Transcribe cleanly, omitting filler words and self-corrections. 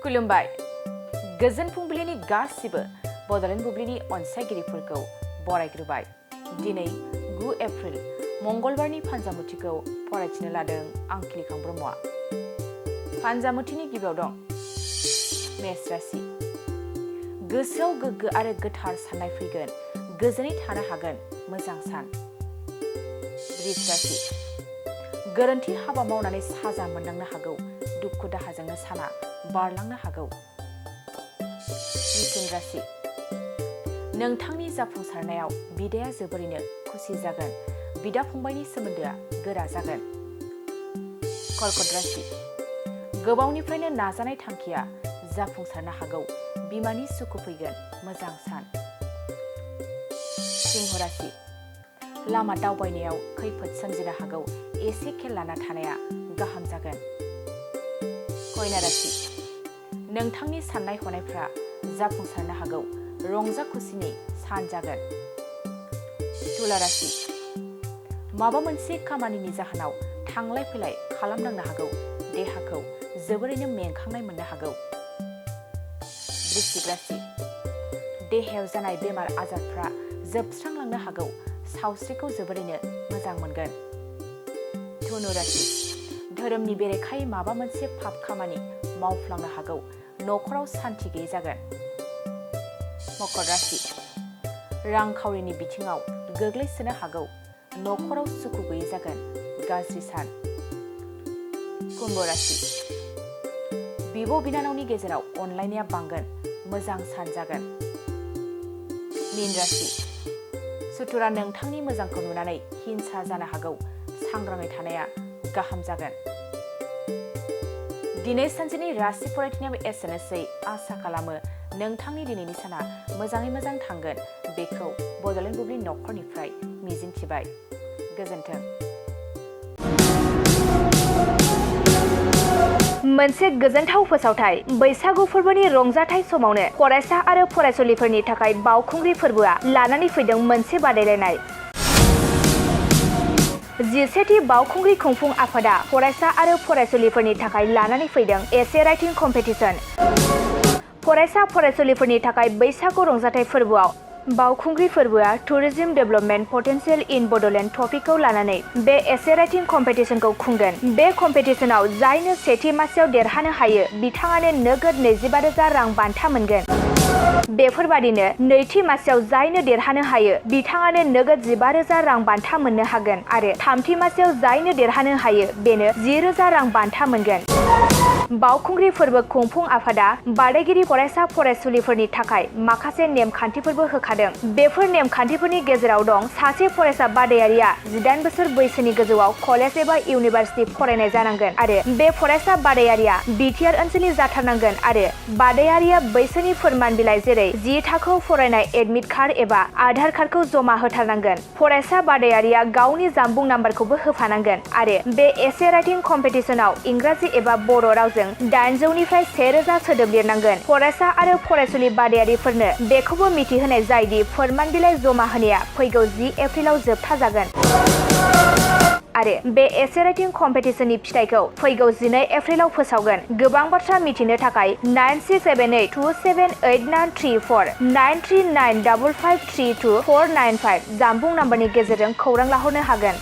खुलुमबाय गोजोन फुंबिलिनि गासिबो बड'लेण्ड बुब्लिनि अनसायगिरिफोरखौ बरायग्रोबाय। दिनै 9 एप्रिल मंगलबारनि फानजामुथिखौ फरायथिनो लादों आं खिलिखां ब्रह्मआ। फानजामुथिनि गिबियाव दं मेष राशि। गोसोआव गोग्गो आरो गोथार साननाय फैगोन, गोजोनै थानो हागोन, मोजां सान। वृष राशि। गोरोन्थि हाबा मावनानै साजा मोननांनो हागौ, दुखु दाहाजोंनो साना बारलांनो हागौ। मिथुन राशि। नोंथांनि जाफुंसारनायाव बिदाया जोबोरैनो खुसि जागोन, बिदा फंबायनि सोमोन्दोआ गोरा जागोन। कर्कट राशि। गोबावनिफ्रायनो नाजानाय थांखिया जाफुंसारनो हागौ, बिमानि सुखु फैगोन, मोजां सान। सिंह राशि। लामा दावबायनायाव खैफोद सोमजिनो हागौ, एसे खेल लाना थानाया गाहाम जागोन। कन्या राशि। नोंथांनि साननाय हनायफ्रा जाफुंसारनो हागौ, रंजा खुसिनि सान जागोन। तुला राशि। माबा मोनसे खामानिनि जाहोनाव थांलाय फैलाय खालामनांनो हागौ, देहाखौ जोबोरैनो मेंखांनाय मोननो हागौ। वृश्चिक राशि। देहायाव जानाय बेमार आजारफ्रा जोबस्रांलांनो हागौ, सावस्रिखौ जोबोरैनो मोजां मोनगोन। धनु राशि। धोरोमनि बेरेखायै माबा मोनसे पाप खामानि मावफ्लांनो हागौ, न'खराव सान्थि गैयै जागोन। मकर राशि। रांखावरिनि बिथिङाव गोग्लैसोनो हागौ, न'खराव सुखु गैयै जागोन, गाज्रि सान। कुम्भ राशि। बिब' बिनानावनि गेजेराव अनलायनाया बांगोन, मोजां सान जागोन। मीन राशि। सुथुरा नोंथांनि मोजांखौ नुनानै हिंसा जानो हागौ, सांग्राङै थानाया गाहाम जागोन। दिनै सानसेनि राशि फरायथिनायाव एसेनोसै। आसा खालामो नोंथांनि दिनैनि साना मोजाङै मोजां थांगोन, बेखौ बड'लेण्ड बुब्लि नखरनिफ्राय मिजिंथिबाय। गोजोन्थों। मोनसे गोजोनथाव फोसावथाय। बैसागु फोरबोनि रंजाथाइ समावनो फरायसा आरो फरायसुलिफोरनि थाखाय बावखुंग्रि फोरबोआ लानानै फैदों मोनसे बादायलायनाय। 11थि बावखुंग्रि खुंफुं आफादा फरायसा आरो फरायसुलिफोरनि थाखाय लानानै फैदों एसे राइटिं कम्पिटिशन। फरायसा फरायसुलिफोरनि थाखाय बैसागु रंजाथाइ फोरबोआव बावखुंग्रि फोरबोआ टुरिज्म डेभेलपमेन्ट पटेन्सियेल इन बड'लेण्ड टपिकखौ लानानै बे एसे राइटिं कम्पिटिशनखौ खुंगोन। बे कम्पिटिशनाव जायनो सेथि मासियाव देरहानो हायो, बिथाङानो नोगोद 25,000 रां बान्था मोनगोन। बेफोरबादिनो नैथि मासियाव जायनो देरहानो हायो, बिथाङानो नोगोद 15,000 रां बान्था मोननो हागोन आरो थामथि मासियाव जायनो देरहानो हायो, बेनो 10,000 रां बान्था मोनगोन। बावखुंग्रि फोरबो खुंफुं आफादा बादायगिरि फरायसा फरायसुलिफोरनि थाखाय माखासे नेमखान्थिफोरबो होखादों। बेफोर नेमखान्थिफोरनि गेजेराव दं सासे फरायसा बादायारिया 18 बोसोर बैसोनि गोजौआव कलेज एबा इउनिभार्सिटि फरायनाय जानांगोन आरो बे फरायसा बादायारिया बिटिआर ओनसोलनि जाथारनांगोन आरो बादायारिया बैसोनि फोरमान बिलाइ जेरै 10 थाखोआव फरायनाय एडमिट कार्ड एबा आधार कार्डखौ जमा होथारनांगोन। फरायसा बादायारिया गावनि जानबुं नाम्बारखौबो होफानांगोन आरो बे एसे राइटिं कम्पिटिशनाव इंराजि एबा बर' रावजों 800निफ्राय 1000 सोदोब लिरनांगोन। फरायसा आरो फरायसुलि बादायारिफोरनो बेखौबो मिथिहोनाय जायदि फोरमान बिलाइ जमा होनाया फैगौ 10 एप्रिलाव जोबथा जागोन आरो बे एसे राइटिं कम्पिटिशननि फिथाइखौ फैगौ 12 एप्रिलाव फोसावगोन। गोबां बाथ्रा मिथिनो थाखाय 9678278934 9395532495 जानबुं नाम्बारनि गेजेरजों खौरां लाहरनो हागोन।